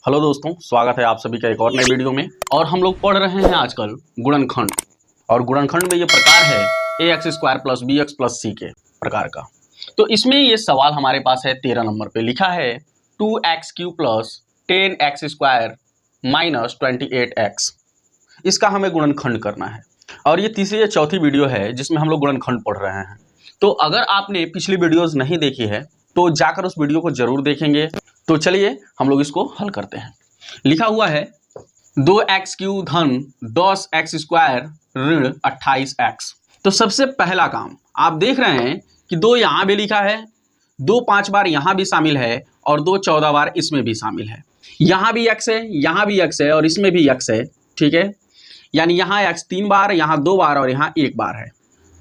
Hello दोस्तों, स्वागत है आप सभी का एक और नए वीडियो में। और हम लोग पढ़ रहे हैं आजकल गुणनखंड। और गुणनखंड में ये प्रकार है ax² + bx + c के प्रकार का। तो इसमें ये सवाल हमारे पास है 13 नंबर पे लिखा है 2x³ + 10x² - 28x। इसका हमें गुणनखंड करना है। और ये तीसरी या चौथी वीडियो है जिसमें हम लोग गुणनखंड पढ़ रहे हैं। तो अगर आपने पिछली वीडियोस नहीं देखी है तो जाकर उस वीडियो को जरूर देखेंगे। तो चलिए हम लोग इसको हल करते हैं। लिखा हुआ है 2x³ - 10x² - 28x। तो सबसे पहला काम आप देख रहे हैं कि 2 यहाँ भी लिखा है, 2 5 बार यहाँ भी शामिल है और 2 14 बार इसमें भी शामिल है। यहाँ भी x है, यहाँ भी x है और इसमें भी x है। ठीक है, यानी यहाँ x 3 बार, यहाँ 2 बार और यहाँ 1 बार है।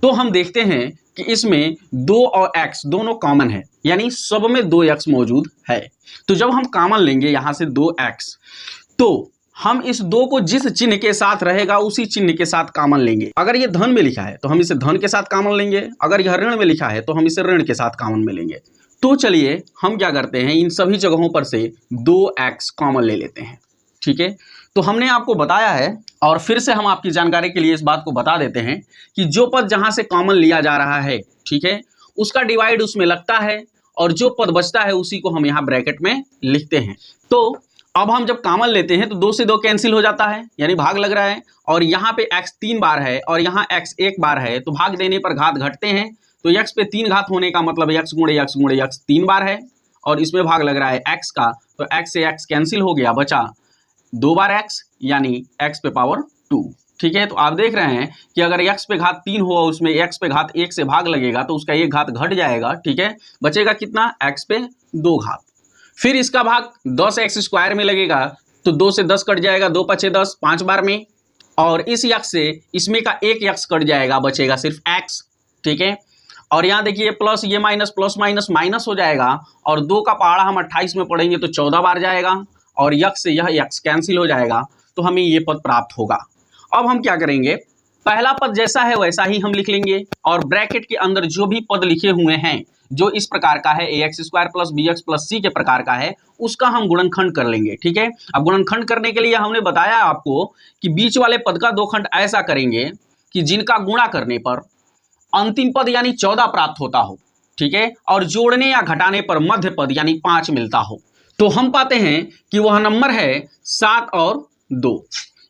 तो हम देखते हैं कि इसमें 2 और x दोनों कॉमन है, यानी सब में 2x मौजूद है। तो जब हम कॉमन लेंगे यहाँ से 2x, तो हम इस 2 को जिस चिन्ह के साथ रहेगा उसी चिन्ह के साथ कॉमन लेंगे। अगर ये धन में लिखा है तो हम इसे धन के साथ कॉमन लेंगे, अगर यह ऋण में लिखा है तो हम इसे ऋण के साथ कॉमन में लेंगे। तो चलिए हम क्या करते हैं, इन सभी जगहों पर से 2x कॉमन ले लेते हैं। ठीक है, तो हमने आपको बताया है और फिर से हम आपकी जानकारी के लिए इस बात को बता देते हैं कि जो पद जहां से कॉमन लिया जा रहा है, ठीक है, उसका डिवाइड उसमें लगता है और जो पद बचता है उसी को हम यहाँ ब्रैकेट में लिखते हैं। तो अब हम जब कॉमन लेते हैं तो 2 से 2 कैंसिल हो जाता है, यानी भाग लग रहा है। और यहाँ पे x 3 बार है और यहाँ x 1 बार है, तो भाग देने पर घात घटते हैं। तो x पे 3 घात होने का मतलब x × x × x 3 बार है और इसमें भाग लग रहा है x का, तो x से x कैंसिल हो गया, बचा 2 बार x, यानी x पे पावर 2। ठीक है, तो आप देख रहे हैं कि अगर x पे घात 3 हुआ, उसमें x पे घात 1 से भाग लगेगा तो उसका 1 घात घट जाएगा। ठीक है, बचेगा कितना, x पे 2 घात। फिर इसका भाग 10x² में लगेगा तो 2 से 10 कट जाएगा, 2 × 5 = 10, 5 बार में। और इस x से इसमें का 1 x कट जाएगा, बचेगा सिर्फ x। ठीक है, और यहाँ देखिए प्लस ये माइनस, प्लस माइनस माइनस हो जाएगा और 2 का पहाड़ा हम 28 में पढ़ेंगे तो 14 बार जाएगा और x से यह x कैंसिल हो जाएगा, तो हमें ये पद प्राप्त होगा। अब हम क्या करेंगे, पहला पद जैसा है वैसा ही हम लिख लेंगे और ब्रैकेट के अंदर जो भी पद लिखे हुए हैं जो इस प्रकार का है ax² + bx + c के प्रकार का है, उसका हम गुणनखंड कर लेंगे। ठीक है, अब गुणनखंड करने के लिए हमने बताया आपको कि बीच वाले पद का 2 खंड ऐसा करेंगे कि जिनका गुणा करने पर अंतिम पद यानी 14 प्राप्त होता हो। ठीक है, और जोड़ने या घटाने पर मध्य पद यानी 5 मिलता हो। तो हम पाते हैं कि वह नंबर है 7 और 2,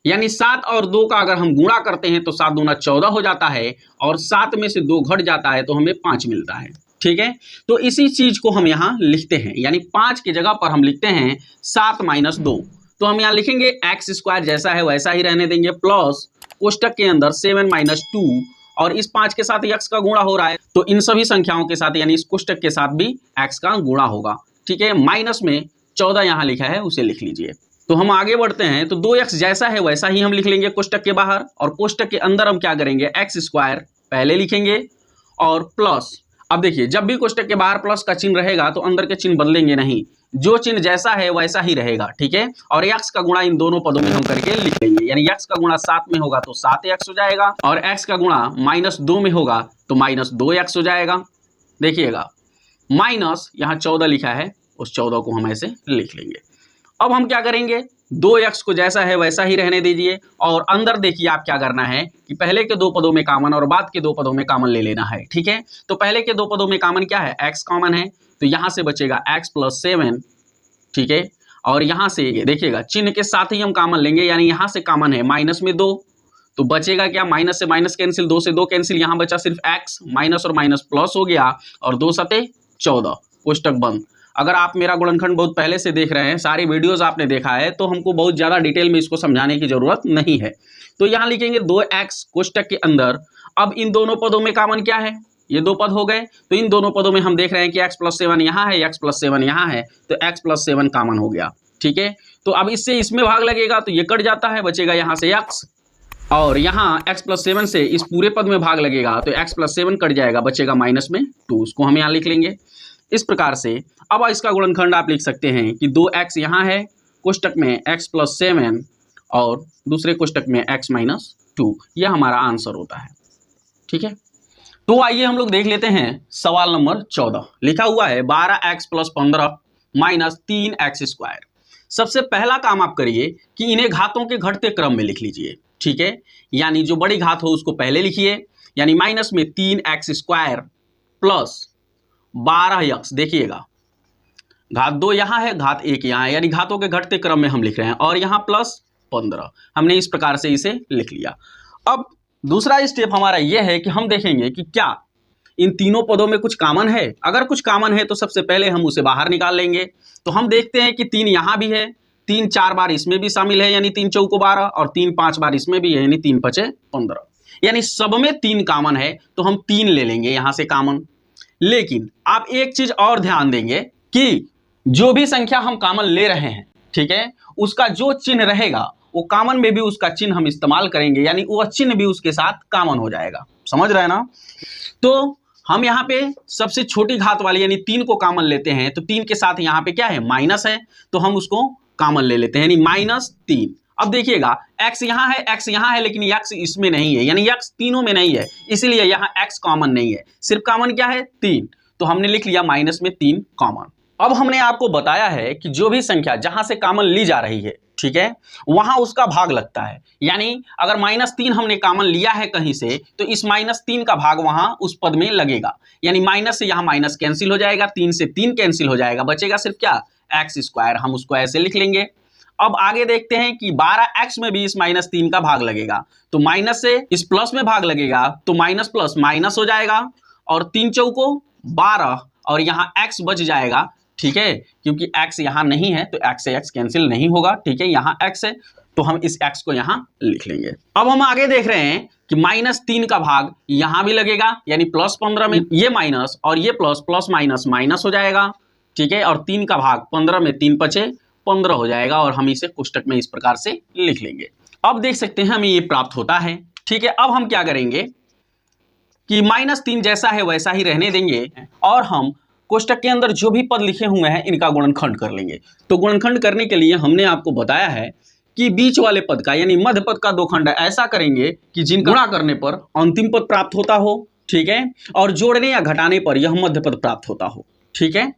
यानी 7 और 2 का अगर हम गुणा करते हैं तो 7 दूना 14 हो जाता है और 7 में से 2 घट जाता है तो हमें 5 मिलता है। ठीक है, तो इसी चीज को हम यहाँ लिखते हैं, यानी 5 की जगह पर हम लिखते हैं 7 - 2। तो हम यहाँ लिखेंगे x² जैसा है वैसा ही रहने देंगे, प्लस कोष्टक के अंदर 7 - 2 और इस 5 के साथ x का गुणा हो रहा है तो इन सभी संख्याओं के साथ यानी इस कोष्टक के साथ भी x का गुणा होगा। ठीक है, माइनस में 14 यहाँ लिखा है उसे लिख लीजिए। तो हम आगे बढ़ते हैं, तो 2x जैसा है वैसा ही हम लिख लेंगे कोष्टक के बाहर, और कोष्टक के अंदर हम क्या करेंगे, x² पहले लिखेंगे और प्लस। अब देखिए, जब भी कोष्टक के बाहर प्लस का चिन्ह रहेगा तो अंदर के चिन्ह बदलेंगे नहीं, जो चिन्ह जैसा है वैसा ही रहेगा। ठीक है, और x का गुणा इन दोनों पदों में हम करके लिख लेंगे, यानी x का गुणा 7 में होगा तो 7x हो जाएगा और x का गुणा -2 में होगा तो -2x हो जाएगा। देखिएगा, माइनस यहाँ 14 लिखा है, उस 14 को हम ऐसे लिख लेंगे। अब हम क्या करेंगे, 2x को जैसा है वैसा ही रहने दीजिए और अंदर देखिए आप क्या करना है कि पहले के 2 पदों में कॉमन और बाद के 2 पदों में कॉमन ले लेना है। ठीक है, तो पहले के 2 पदों में कॉमन क्या है, x कॉमन है, तो यहाँ से बचेगा x + 7। ठीक है, और यहाँ से देखिएगा चिन्ह के साथ ही हम कॉमन लेंगे, यानी यहाँ से कॉमन है माइनस में 2, तो बचेगा क्या, माइनस से माइनस कैंसिल, 2 से 2 कैंसिल, यहाँ बचा सिर्फ x, माइनस और माइनस प्लस हो गया और 2 × 7 = 14, कोष्टक बंद। अगर आप मेरा गुणनखंड बहुत पहले से देख रहे हैं, सारी वीडियोस आपने देखा है, तो हमको बहुत ज़्यादा डिटेल में इसको समझाने की जरूरत नहीं है। तो यहाँ लिखेंगे 2x कोष्टक के अंदर। अब इन दोनों पदों में कॉमन क्या है, ये 2 पद हो गए, तो इन दोनों पदों में हम देख रहे हैं कि x + 7 यहाँ है, x + 7 यहाँ है, तो x + 7 कॉमन हो गया। ठीक है, तो अब इससे इसमें भाग लगेगा तो ये कट जाता है, बचेगा यहाँ से x, और यहाँ x + 7 से इस पूरे पद में भाग लगेगा तो x + 7 कट जाएगा, बचेगा -2, उसको हम यहाँ लिख लेंगे इस प्रकार से। अब इसका गुणनखंड आप लिख सकते हैं कि 2x यहाँ है, कोष्टक में x + 7 और दूसरे कोष्टक में x - 2, यह हमारा आंसर होता है। ठीक है, तो आइए हम लोग देख लेते हैं सवाल नंबर 14। लिखा हुआ है 12x + 15 - 3x²। सबसे पहला काम आप करिए कि इन्हें घातों के घटते क्रम में लिख लीजिए, ठीक है। यानी जो बड़ी घात हो उसको पहले लिखिए, यानी माइनस में 3x² प्लस 12x, देखिएगा घात 2 यहाँ है, घात 1 यहाँ है, यानी घातों के घटते क्रम में हम लिख रहे हैं, और यहाँ प्लस 15। हमने इस प्रकार से इसे लिख लिया। अब दूसरा स्टेप हमारा यह है कि हम देखेंगे कि क्या इन तीनों पदों में कुछ कॉमन है। अगर कुछ कॉमन है तो सबसे पहले हम उसे बाहर निकाल लेंगे। तो हम देखते हैं कि 3 यहाँ भी है, 3 4 बार इसमें भी शामिल है, यानी 3 चौको 12, और 3 5 बार इसमें भी है, यानी 3 5 15, यानी सब में 3 कॉमन है। तो हम 3 ले लेंगे यहाँ से कॉमन। लेकिन आप एक चीज और ध्यान देंगे कि जो भी संख्या हम कॉमन ले रहे हैं, ठीक है, उसका जो चिन्ह रहेगा वो कॉमन में भी उसका चिन्ह हम इस्तेमाल करेंगे, यानी वह चिन्ह भी उसके साथ कॉमन हो जाएगा। समझ रहे हैं ना। तो हम यहाँ पे सबसे छोटी घात वाली यानी 3 को कॉमन लेते हैं। तो 3 के साथ यहाँ पे क्या है, माइनस है, तो हम उसको कॉमन ले लेते हैं, यानी -3। अब देखिएगा x यहाँ है, x यहाँ है, लेकिन x इसमें नहीं है, यानी x तीनों में नहीं है, इसीलिए यहाँ x कॉमन नहीं है। सिर्फ कॉमन क्या है, 3। तो हमने लिख लिया -3 कॉमन। अब हमने आपको बताया है कि जो भी संख्या जहां से कॉमन ली जा रही है, ठीक है, वहां उसका भाग लगता है। यानी अगर -3 हमने कॉमन लिया है कहीं से, तो इस -3 का भाग वहां उस पद में लगेगा। यानी माइनस से यहाँ माइनस कैंसिल हो जाएगा, 3 से 3 कैंसिल हो जाएगा, बचेगा सिर्फ क्या, x²। हम उसको ऐसे लिख लेंगे। अब आगे देखते हैं कि 12x में भी इस -3 का भाग लगेगा। तो माइनस से इस प्लस में भाग लगेगा, तो माइनस प्लस माइनस हो जाएगा, और 3 चौको 12, और यहाँ x बच जाएगा, ठीक है, क्योंकि x यहाँ नहीं है तो x से x कैंसिल नहीं होगा, ठीक है, यहाँ x है, तो हम इस x को यहाँ लिख लेंगे। अब हम आगे देख रहे हैं कि -3 का भाग यहाँ भी लगेगा, यानी +15 में ये माइनस और ये प्लस, प्लस माइनस माइनस हो जाएगा, ठीक है, और 3 का भाग 15 में 3 5 15 हो जाएगा, और हम इसे कोष्टक में इस प्रकार से लिख लेंगे। अब देख सकते हैं हमें ये प्राप्त होता है, ठीक है। अब हम क्या करेंगे कि -3 जैसा है वैसा ही रहने देंगे, और हम कोष्टक के अंदर जो भी पद लिखे हुए हैं इनका गुणनखंड कर लेंगे। तो गुणनखंड करने के लिए हमने आपको बताया है कि बीच वाले पद का यानी मध्य पद का 2 खंड ऐसा करेंगे कि जिनका गुणा करने पर अंतिम पद प्राप्त होता हो, ठीक है, और जोड़ने या घटाने पर यह मध्य पद प्राप्त होता हो, ठीक है।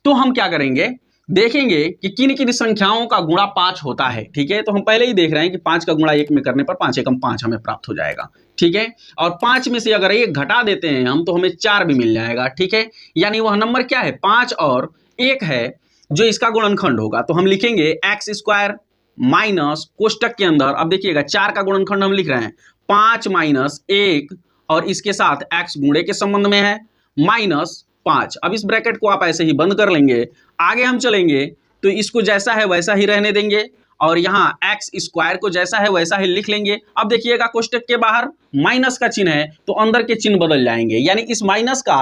तो हम क्या करेंगे, देखेंगे कि किन किन संख्याओं का गुणा 5 होता है, ठीक है। तो हम पहले ही देख रहे हैं कि 5 का गुणा 1 में करने पर 5 एकम 5 हमें प्राप्त हो जाएगा, ठीक है। और 5 में से अगर 1 घटा देते हैं हम, तो हमें 4 भी मिल जाएगा, ठीक है। यानी वह नंबर क्या है, 5 और 1 है जो इसका गुणनखंड होगा। तो हम लिखेंगे x² माइनस कोष्टक के अंदर, अब देखिएगा 4 का गुणनखंड हम लिख रहे हैं 5 - 1, और इसके साथ x गुणे के संबंध में है -5। अब इस ब्रैकेट को आप ऐसे ही बंद कर लेंगे। आगे हम चलेंगे तो इसको जैसा है वैसा ही रहने देंगे, और यहाँ x² को जैसा है वैसा ही लिख लेंगे। अब देखिएगा कोष्टक के बाहर माइनस का चिन्ह है, तो अंदर के चिन्ह बदल जाएंगे, यानी इस माइनस का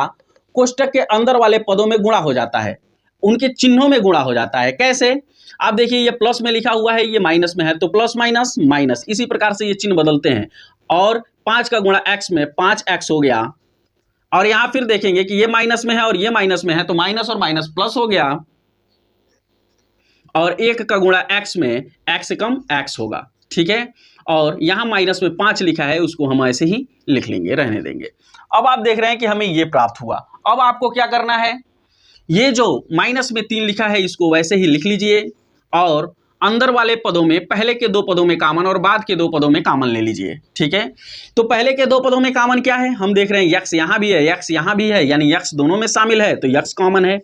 कोष्टक के अंदर वाले पदों में गुणा हो जाता है, उनके चिन्हों में गुणा हो जाता है। कैसे, आप देखिए ये प्लस में लिखा हुआ है, ये माइनस में है, तो प्लस माइनस माइनस, इसी प्रकार से ये चिन्ह बदलते हैं। और 5 का गुणा x में 5x हो गया, और यहां फिर देखेंगे कि ये माइनस में है और ये माइनस में है, तो माइनस और माइनस प्लस हो गया, और 1 का गुणा x में x कम x होगा, ठीक है। और यहां माइनस में 5 लिखा है, उसको हम ऐसे ही लिख लेंगे, रहने देंगे। अब आप देख रहे हैं कि हमें ये प्राप्त हुआ। अब आपको क्या करना है, ये जो माइनस में 3 लिखा है इसको वैसे ही लिख लीजिए, और अंदर वाले पदों में पहले के 2 पदों में कॉमन और बाद के 2 पदों में कॉमन ले लीजिए, ठीक है। तो पहले के 2 पदों में कॉमन क्या है, हम देख रहे हैं x यहाँ भी है, x यहाँ भी है, यानी x दोनों में शामिल है, तो x कॉमन है,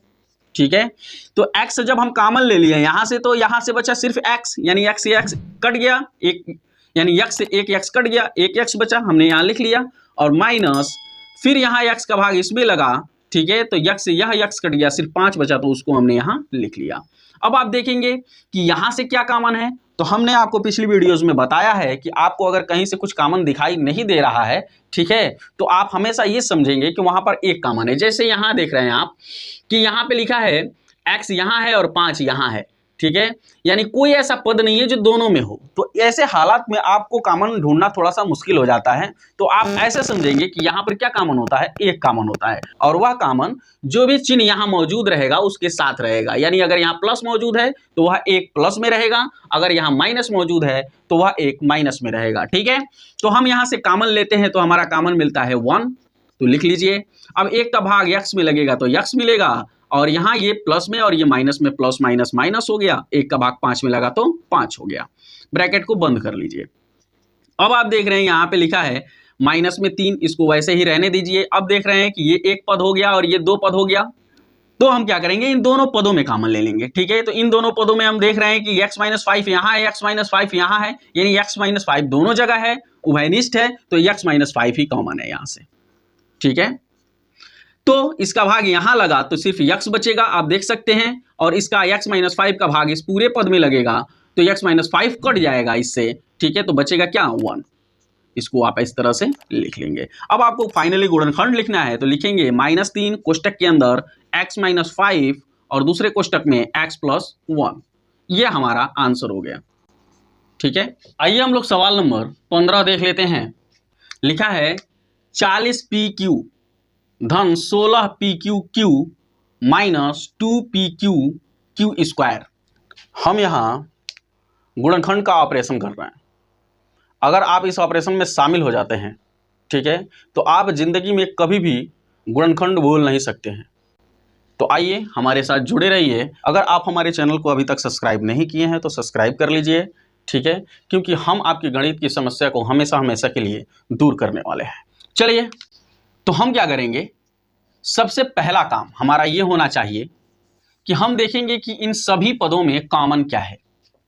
ठीक है। तो x जब हम कॉमन ले लिए यहाँ से, तो यहाँ से बचा सिर्फ x, यानी x से x कट गया, एक यानी x से 1 x कट गया, 1 x बचा, हमने यहाँ लिख लिया, और माइनस फिर यहाँ x का भाग इसमें लगा, ठीक है। तो x से यह x कट गया, सिर्फ 5 बचा, तो उसको हमने यहाँ लिख लिया। अब आप देखेंगे कि यहाँ से क्या कॉमन है, तो हमने आपको पिछली वीडियोस में बताया है कि आपको अगर कहीं से कुछ कॉमन दिखाई नहीं दे रहा है, ठीक है, तो आप हमेशा ये समझेंगे कि वहां पर एक कॉमन है। जैसे यहाँ देख रहे हैं आप कि यहाँ पे लिखा है x यहाँ है और 5 यहाँ है, ठीक है, यानी कोई ऐसा पद नहीं है जो दोनों में हो। तो ऐसे हालात में आपको कॉमन ढूंढना थोड़ा सा मुश्किल हो जाता है। तो आप ऐसे समझेंगे कि यहाँ पर क्या कॉमन होता है, एक कॉमन होता है, और वह कॉमन जो भी चिन्ह यहाँ मौजूद रहेगा उसके साथ रहेगा। यानी अगर यहाँ प्लस मौजूद है तो वह एक प्लस में रहेगा, अगर यहाँ माइनस मौजूद है तो वह एक माइनस में रहेगा, ठीक है। तो हम यहाँ से कॉमन लेते हैं, तो हमारा कॉमन मिलता है 1, तो लिख लीजिए। अब 1 का भाग x में लगेगा तो x मिलेगा, और यहाँ ये प्लस में और ये माइनस में प्लस माइनस माइनस हो गया, 1 का भाग 5 में लगा तो 5 हो गया। ब्रैकेट को बंद कर लीजिए। अब आप देख रहे हैं यहाँ पे लिखा है माइनस में 3, इसको वैसे ही रहने दीजिए। अब देख रहे हैं कि ये 1 पद हो गया और ये 2 पद हो गया, तो हम क्या करेंगे, इन दोनों पदों में कॉमन ले लेंगे। ठीक है, तो इन दोनों पदों में हम देख रहे हैं कि x-5 यहाँ है, x-5 यहाँ है, यानी x-5 दोनों जगह है, उभयनिष्ठ है, तो x-5 ही कॉमन है यहाँ से। ठीक है, तो इसका भाग यहाँ लगा तो सिर्फ x बचेगा, आप देख सकते हैं, और इसका x-5 का भाग इस पूरे पद में लगेगा तो x-5 कट जाएगा इससे। ठीक है, तो बचेगा क्या, 1। इसको आप इस तरह से लिख लेंगे। अब आपको फाइनली गुणनखंड लिखना है, तो लिखेंगे -3 कोष्टक के अंदर x-5 और दूसरे कोष्टक में x+1। ये हमारा आंसर हो गया। ठीक है, आइए हम लोग सवाल नंबर 15 देख लेते हैं। लिखा है 40pq धन 16pqq माइनस 2pqq²। हम यहाँ गुणनखंड का ऑपरेशन कर रहे हैं। अगर आप इस ऑपरेशन में शामिल हो जाते हैं, ठीक है, तो आप जिंदगी में कभी भी गुणनखंड भूल नहीं सकते हैं। तो आइए हमारे साथ जुड़े रहिए। अगर आप हमारे चैनल को अभी तक सब्सक्राइब नहीं किए हैं तो सब्सक्राइब कर लीजिए। ठीक है, क्योंकि हम आपकी गणित की समस्या को हमेशा हमेशा के लिए दूर करने वाले हैं। चलिए, तो हम क्या करेंगे, सबसे पहला काम हमारा ये होना चाहिए कि हम देखेंगे कि इन सभी पदों में कॉमन क्या है।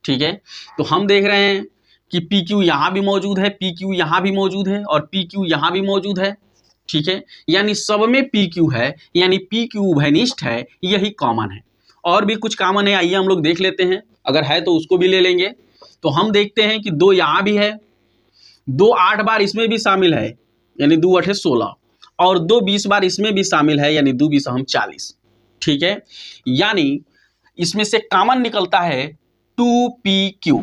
ठीक है, तो हम देख रहे हैं कि PQ यहाँ भी मौजूद है, PQ यहाँ भी मौजूद है और PQ यहाँ भी मौजूद है। ठीक है, यानी सब में PQ है, यानी PQ उभयनिष्ठ है, यही कॉमन है। और भी कुछ कॉमन है, आइए हम लोग देख लेते हैं, अगर है तो उसको भी ले लेंगे। तो हम देखते हैं कि 2 यहाँ भी है, 2 8 बार इसमें भी शामिल है, यानी 2 8 16, और 2 20 बार इसमें भी शामिल है, यानी 2 20 40। ठीक है, यानी इसमें से कॉमन निकलता है 2pq,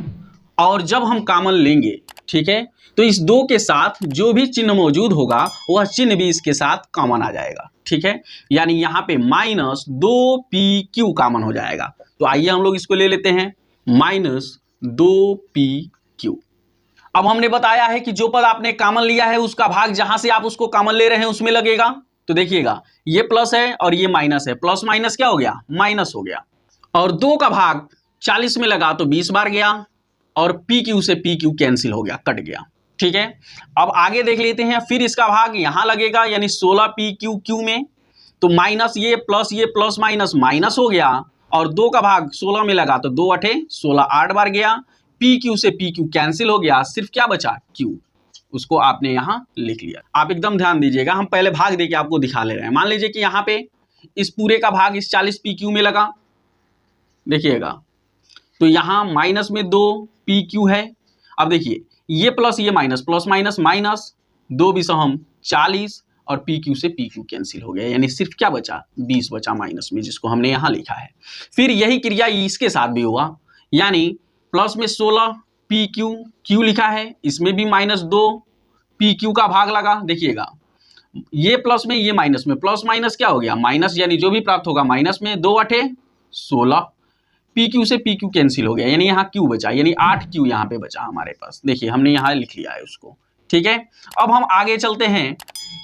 और जब हम कॉमन लेंगे, ठीक है, तो इस 2 के साथ जो भी चिन्ह मौजूद होगा वह चिन्ह भी इसके साथ कॉमन आ जाएगा। ठीक है, यानी यहाँ पे -2pq कॉमन हो जाएगा। तो आइए हम लोग इसको ले लेते हैं, -2pq। अब हमने बताया है कि जो पद आपने कॉमन लिया है उसका भाग जहां से आप उसको कॉमन ले रहे हैं उसमें लगेगा। तो देखिएगा, ये प्लस है और ये माइनस है, प्लस माइनस क्या हो गया, माइनस हो गया, और 2 का भाग 40 में लगा तो 20 बार गया, और PQ से PQ कैंसिल हो गया, कट गया। ठीक है, अब आगे देख लेते हैं, फिर इसका भाग यहां लगेगा, यानी 16pq में, तो माइनस ये प्लस माइनस माइनस हो गया, और 2 का भाग 16 में लगा तो 2 8 16, 8 बार गया, PQ से PQ कैंसिल हो गया, सिर्फ क्या बचा, Q। उसको आपने यहां लिख लिया। आप एकदम ध्यान दीजिएगा, हम पहले भाग देके आपको दिखा ले रहे हैं। मान लीजिए कि यहाँ पे इस पूरे का भाग इस 40pq में लगा, देखिएगा, तो यहाँ माइनस में 2pq है। अब देखिए, ये प्लस ये माइनस, प्लस माइनस माइनस, 2 20 40, और PQ से PQ कैंसिल हो गया, यानी सिर्फ क्या बचा, 20 बचा माइनस में, जिसको हमने यहाँ लिखा है। फिर यही क्रिया इसके साथ भी हुआ, यानी प्लस में 16pq q लिखा है, इसमें भी -2pq का भाग लगा। देखिएगा, ये प्लस में ये माइनस में, प्लस माइनस क्या हो गया, माइनस, यानी जो भी प्राप्त होगा माइनस में, 2 8 16, PQ से PQ कैंसिल हो गया, यानी यहाँ Q बचा, यानी 8Q यहाँ पे बचा हमारे पास। देखिए, हमने यहाँ लिख लिया है उसको। ठीक है, अब हम आगे चलते हैं,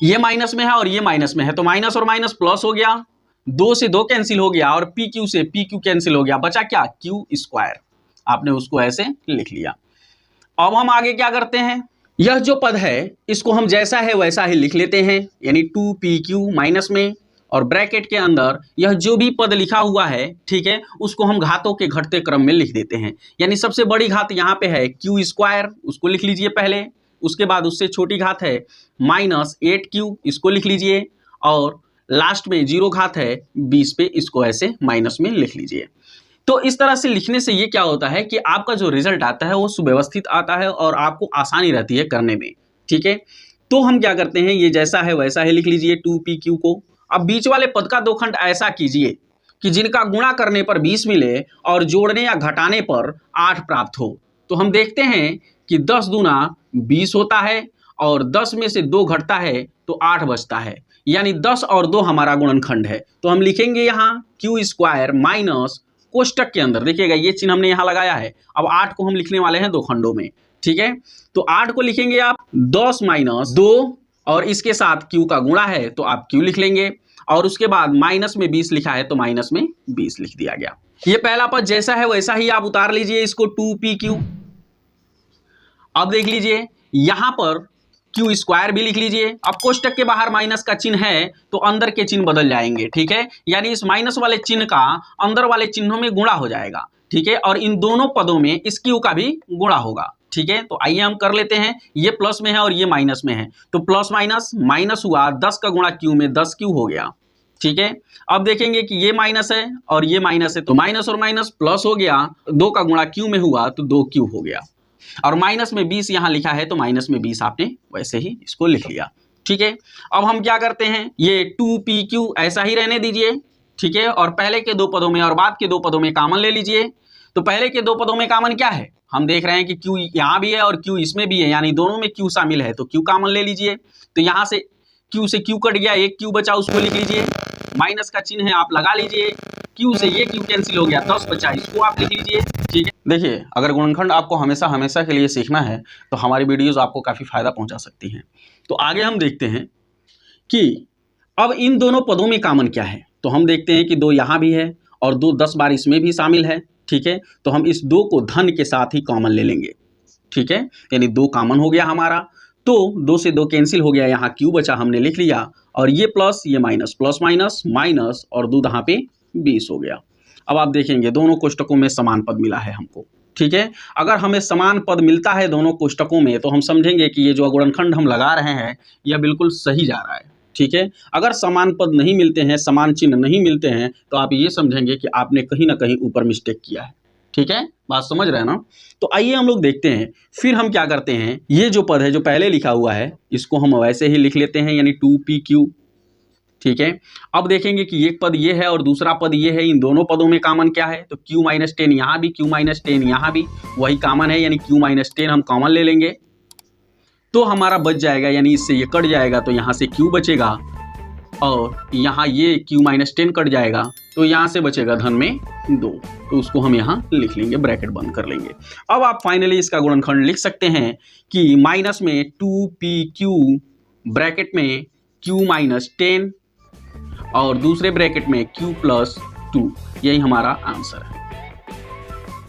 ये माइनस में है और ये माइनस में है, तो माइनस और माइनस प्लस हो गया, 2 से 2 कैंसिल हो गया, और PQ से PQ कैंसिल हो गया, बचा क्या, Q²। आपने उसको ऐसे लिख लिया। अब हम आगे क्या करते हैं, यह जो पद है इसको हम जैसा है वैसा ही लिख लेते हैं, यानी 2pq माइनस में, और ब्रैकेट के अंदर यह जो भी पद लिखा हुआ है, ठीक है, उसको हम घातों के घटते क्रम में लिख देते हैं। यानी सबसे बड़ी घात यहाँ पे है Q², उसको लिख लीजिए पहले, उसके बाद उससे छोटी घात है -8q, इसको लिख लीजिए, और लास्ट में 0 घात है 20 पे, इसको ऐसे माइनस में लिख लीजिए। तो इस तरह से लिखने से ये क्या होता है कि आपका जो रिजल्ट आता है वो सुव्यवस्थित आता है और आपको आसानी रहती है करने में। ठीक है, तो हम क्या करते हैं, ये जैसा है वैसा ही लिख लीजिए 2pq को। अब बीच वाले पद का 2 खंड ऐसा कीजिए कि जिनका गुणा करने पर 20 मिले और जोड़ने या घटाने पर 8 प्राप्त हो। तो हम देखते हैं कि 10 दूना 20 होता है, और 10 में से 2 घटता है तो 8 बचता है, यानी 10 और 2 हमारा गुणनखंड है। तो हम लिखेंगे यहाँ Q² माइनस, कोष्टक के अंदर देखिएगा ये चिन्ह हमने यहाँ लगाया है। अब 8 को हम लिखने वाले हैं 2 खंडों में। ठीक है, तो 8 को लिखेंगे आप 10 - 2, और इसके साथ Q का गुणा है तो आप Q लिख लेंगे। और उसके बाद माइनस में 20 लिखा है तो माइनस में 20 लिख दिया गया। ये पहला पद जैसा है वैसा ही आप उतार लीजिए इसको 2pq। अब देख लीजिए यहां पर क्यू स्क्वायर भी लिख लीजिए। अब कोष्टक के बाहर माइनस का चिन्ह है तो अंदर के चिन्ह बदल जाएंगे, ठीक है, यानी इस माइनस वाले चिन्ह का अंदर वाले चिन्हों में गुणा हो जाएगा, ठीक है, और इन दोनों पदों में इस क्यू का भी गुणा होगा, ठीक है। तो आइए हम कर लेते हैं, ये प्लस में है और ये माइनस में है, तो प्लस माइनस माइनस हुआ, 10 का गुणा क्यू में 10 क्यू हो गया, ठीक है। अब देखेंगे कि ये माइनस है और ये माइनस है, तो माइनस और माइनस प्लस हो गया, 2 का गुणा क्यू में हुआ तो 2 क्यू हो गया, और माइनस में 20 यहां लिखा है तो माइनस में 20 आपने वैसे ही इसको लिख लिया, ठीक है। अब हम क्या करते हैं, ये 2pq ऐसा ही रहने दीजिए, ठीक है, और पहले के 2 पदों में और बाद के 2 पदों में कॉमन ले लीजिए। तो पहले के 2 पदों में कॉमन क्या है, हम देख रहे हैं कि q यहां भी है और q इसमें भी है, यानी दोनों में q शामिल है, तो q कॉमन ले लीजिए। तो यहां से q से q कट गया, एक q बचा उसको लिख लीजिए, माइनस का चिन्ह है आप लगा लीजिए, q से ये q कैंसिल हो गया, 10 बचा, इसको आप लिख लीजिए, ठीक है। देखिए अगर गुणनखंड आपको हमेशा के लिए सीखना है तो हमारी वीडियोस आपको काफ़ी फायदा पहुंचा सकती हैं। तो आगे हम देखते हैं कि अब इन दोनों पदों में कॉमन क्या है, तो हम देखते हैं कि 2 यहाँ भी है और 2 10 बार इसमें भी शामिल है, ठीक है। तो हम इस 2 को धन के साथ ही कॉमन ले लेंगे, ठीक है, यानी 2 कॉमन हो गया हमारा, तो 2 से 2 कैंसिल हो गया, यहाँ क्यू बचा हमने लिख लिया, और ये प्लस ये माइनस, प्लस माइनस माइनस, और 2 यहाँ पे 20 हो गया। अब आप देखेंगे दोनों कोष्टकों में समान पद मिला है हमको, ठीक है। अगर हमें समान पद मिलता है दोनों कोष्टकों में तो हम समझेंगे कि ये जो गुणनखंड हम लगा रहे हैं यह बिल्कुल सही जा रहा है, ठीक है। अगर समान पद नहीं मिलते हैं, समान चिन्ह नहीं मिलते हैं, तो आप ये समझेंगे कि आपने कहीं ना कहीं ऊपर मिस्टेक किया है, ठीक है, बात समझ रहे हैं ना। तो आइए हम लोग देखते हैं, फिर हम क्या करते हैं, ये जो पद है जो पहले लिखा हुआ है इसको हम वैसे ही लिख लेते हैं, यानी 2pq, ठीक है। अब देखेंगे कि एक पद ये है और दूसरा पद ये है, इन दोनों पदों में कॉमन क्या है, तो q माइनस 10 यहाँ भी, q माइनस 10 यहाँ भी वही कॉमन है, यानी q माइनस 10 हम कॉमन ले लेंगे तो हमारा बच जाएगा, यानी इससे ये कट जाएगा तो यहाँ से q बचेगा, और यहाँ ये q माइनस 10 कट जाएगा तो यहाँ से बचेगा धन में 2, तो उसको हम यहाँ लिख लेंगे, ब्रैकेट बंद कर लेंगे। अब आप फाइनली इसका गुणनखंड लिख सकते हैं कि माइनस में 2pq ब्रैकेट में q माइनस 10 और दूसरे ब्रैकेट में q प्लस 2, यही हमारा आंसर है।